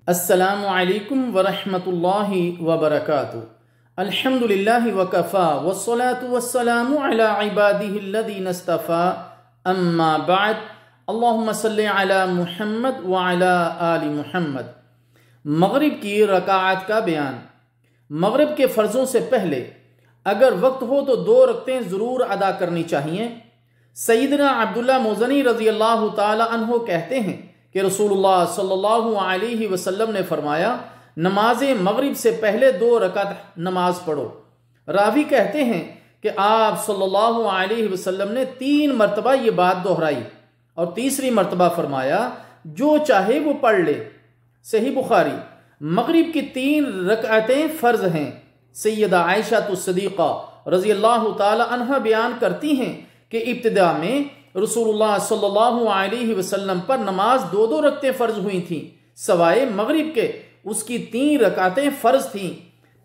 السلام علیکم ورحمۃ اللہ وبرکاتہ۔ الحمد للہ وکفا والصلاة والسلام علی عبادہ الذین اصطفیٰ، اما بعد، اللہم صلی علی محمد وعلی آل محمد۔ مغرب کی رکعات کا بیان۔ مغرب کے فرضوں سے پہلے اگر وقت ہو تو 2 رکعتیں ضرور ادا کرنی چاہیے۔ سیدنا عبداللہ مزنی رضی اللہ تعالی عنہ کہتے ہیں کہ رسول اللہ صلی اللہ علیہ وسلم نے فرمایا، نماز مغرب سے پہلے 2 رکعت نماز پڑھو۔ راوی کہتے ہیں کہ آپ صلی اللہ علیہ وسلم نے 3 مرتبہ یہ بات دہرائی اور تیسری مرتبہ فرمایا جو چاہے وہ پڑھ لے۔ صحیح بخاری۔ مغرب کی 3 رکعتیں فرض ہیں۔ سیدہ عائشہ الصدیقہ رضی اللہ تعالی عنہ بیان کرتی ہیں کہ ابتدا میں رسول اللہ صلی اللہ علیہ وسلم پر نماز 2 رکعتیں فرض ہوئی تھیں، سوائے مغرب کے اس کی 3 رکعتیں فرض تھیں۔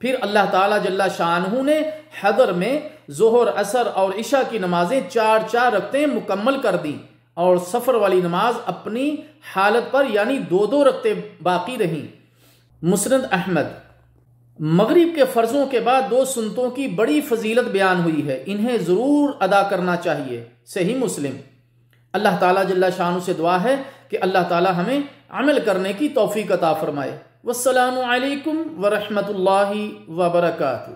پھر اللہ تعالیٰ جل شانہ نے حضر میں ظہر، عصر اور عشاء کی نمازیں 4 رکعتیں مکمل کر دیں اور سفر والی نماز اپنی حالت پر یعنی 2 رکعتیں باقی رہیں۔ مسند احمد۔ مغرب کے فرضوں کے بعد 2 سنتوں کی بڑی فضیلت بیان ہوئی ہے، انہیں ضرور ادا کرنا چاہیے۔ صحیح مسلم۔ اللہ تعالیٰ جل شانہ سے دعا ہے کہ اللہ تعالیٰ ہمیں عمل کرنے کی توفیق عطا فرمائے۔ والسلام علیکم ورحمۃ اللہ وبرکاتہ۔